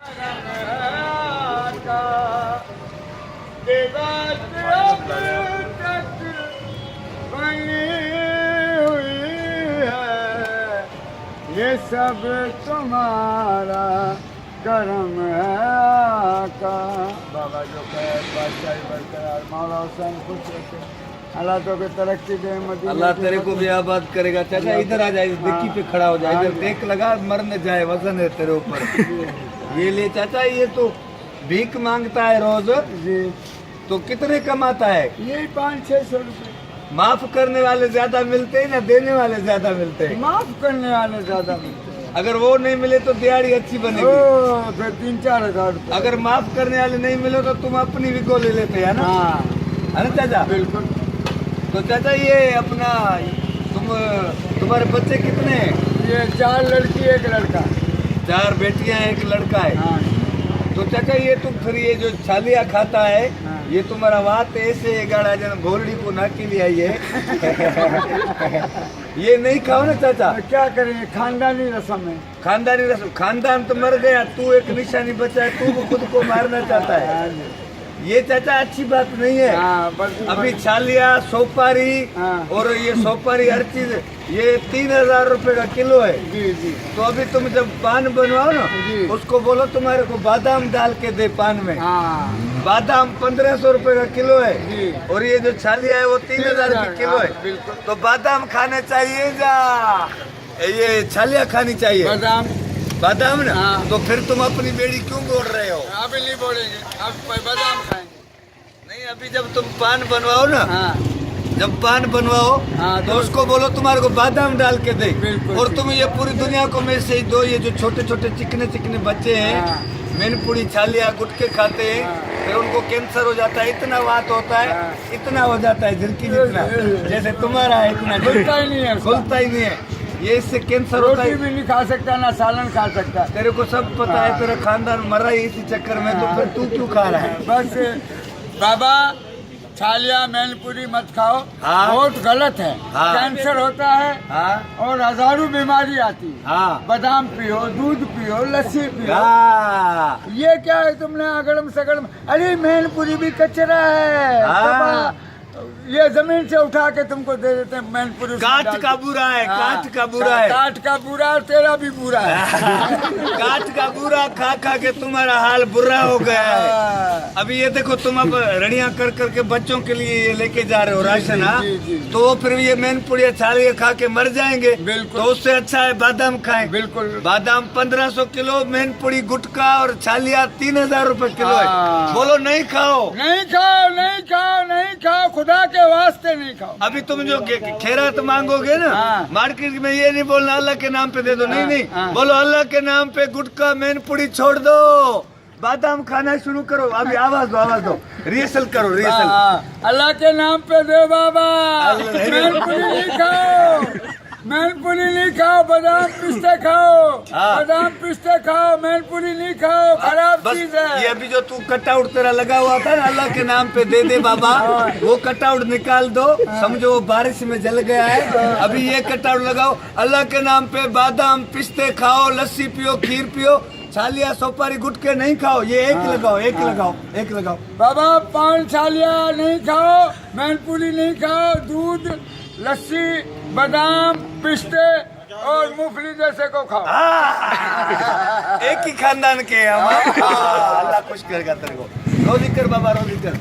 ये सब तुम्हारा करम है आका। बाबा जो कहे बादशाही बरकरार, मौला हुसैन खुश रखे, अल्लाह तो को तरक्की दे, अल्लाह तेरे को भी आबाद करेगा। चाचा इधर आ जाए, डिक्की पे खड़ा हो जाए, इधर टेक लगा, मर न जाए, वजन है तेरे ऊपर। ये ले चाचा, ये तो भीख मांगता है रोज जी। तो कितने कमाता है? यही 500-600 रुपये। माफ करने वाले ज्यादा मिलते हैं ना देने वाले ज्यादा मिलते हैं? माफ करने वाले ज्यादा मिलते हैं। अगर वो नहीं मिले तो दिहाड़ी अच्छी बनेगी। ओ, फिर 3-4 हज़ार रुपये। अगर माफ करने वाले नहीं मिले तो तुम अपनी भी को ले लेते है ना? हाँ है ना चाचा? बिल्कुल। तो चाचा ये अपना तुम्हारे बच्चे कितने हैं? ये 4 लड़की 1 लड़का। 4 बेटियां 1 लड़का है। हाँ तो चाचा ये तुम फिर ये जो छालिया खाता है, हाँ। ये तुम्हारा बात ऐसे गाड़ा जन घोरड़ी को ना के लिए आई है। ये नहीं खाओ ना चाचा। तो क्या करेंगे, खानदानी रस्म है। खानदानी रस्म, खानदान तो मर गया, तू एक निशानी बचा है, तू खुद को मारना चाहता है। हाँ जी। ये चाचा अच्छी बात नहीं है। हाँ, बस अभी छालिया सोपारी हाँ। और ये सोपारी हर चीज ये 3000 रुपए का किलो है। जी जी। तो अभी तुम जब पान बनवाओ ना, जी। उसको बोलो तुम्हारे को बादाम डाल के दे पान में। हाँ बादाम 1500 रुपए का किलो है जी। और ये जो छालिया है वो 3000 की किलो है। हाँ, बिल्कुल। तो बादाम खाने चाहिए या ये छालिया खानी चाहिए? बादाम। बादाम ना? हाँ। तो फिर तुम अपनी बेड़ी क्यों बोल रहे हो? अभी नहीं बोलेंगे, अब बादाम खाएंगे। नहीं, अभी जब तुम पान बनवाओ ना, हाँ जब पान बनवाओ हाँ, तो उसको बोलो तुम्हारे को बादाम डाल के दे। बिल्कुल। और तुम ये पूरी दुनिया को में से ही दो, ये जो छोटे छोटे चिकने चिकने बच्चे हैं, हाँ। मैनपुरी छालिया गुटके खाते हैं, हाँ। फिर उनको कैंसर हो जाता है, इतना बात होता है, हाँ। इतना हो जाता है झिरकी जितना, जैसे तुम्हारा है इतना खुलता ही नहीं है उसका। खुलता ही नहीं है। ये इससे कैंसर होता रोटी है। भी नहीं खा सकता, ना सालन खा सकता। तेरे को सब पता है, तेरा खानदान मरा ही इसी चक्कर में, तो फिर तू क्यों खा रहा है? बस बाबा, छालिया मैनपुरी मत खाओ। हाँ। बहुत गलत है। हाँ। कैंसर होता है हाँ और हजारों बीमारी आती है। हाँ बादाम पियो, दूध पियो, लस्सी पियो। हाँ। ये क्या है तुमने अगड़म सगड़म? अरे मैनपुरी भी कचरा है। हाँ। बाबा, ये जमीन से उठा के तुमको दे देते हैं मैनपुरी। काठ का बुरा है, काठ का बुरा है। काठ का बुरा, तेरा भी बुरा है। काठ का बुरा खा खा के तुम्हारा हाल बुरा हो गया है। हाँ। अभी ये देखो, तुम अब रड़ियां कर करके बच्चों के लिए ये लेके जा रहे हो राशन। हाँ, जी, जी। तो वो फिर ये मैनपुड़िया छालिया खा के मर जाएंगे। बिल्कुल। तो उससे अच्छा है बादाम खाएं। बिल्कुल। बादाम 1500 किलो, मैनपुड़ी गुटका और छालिया 3000 रुपए किलो है। हाँ। बोलो नहीं खाओ। नहीं खाओ, नहीं खाओ, नहीं खाओ, खुदा के वास्ते नहीं खाओ। अभी तुम जो खैरात मांगोगे ना, हाँ। मार्केट में ये नहीं बोलना अल्लाह के नाम पे दे दो। नहीं हाँ, नहीं, हाँ। बोलो अल्लाह के नाम पे गुटका मैनपुड़ी छोड़ दो, बादाम खाना शुरू करो। अभी आवाज दो, रिहर्सल करो, रिहर्सल। हाँ, अल्लाह के नाम पे दे बाबा। अल्लाह- मैनपुरी नहीं खाओ, मैनपुरी नहीं खाओ, बादाम पिस्ते खाओ। हाँ। बादाम पिस्ते खाओ, मैनपुरी नहीं खाओ, खराब बस चीज है। ये अभी जो तू कटआउट तेरा लगा हुआ था ना, अल्लाह के नाम पे दे दे बाबा, वो कटआउट निकाल दो। समझो वो बारिश में जल गया है। अभी ये कटआउट लगाओ, अल्लाह के नाम पे बादाम पिस्ते खाओ, लस्सी पियो, खीर पियो, छालिया सोपारी गुटके नहीं खाओ। ये एक लगाओ, एक लगाओ। बाबा, पान छालिया नहीं खाओ, मैनपुरी नहीं खाओ, दूध, लस्सी, बादाम, पिस्ते और मूंगफली जैसे को खाओ। एक ही खानदान के हम। अल्लाह खुश करेगा तेरे को। रोजी कर बाबा, रोजी कर।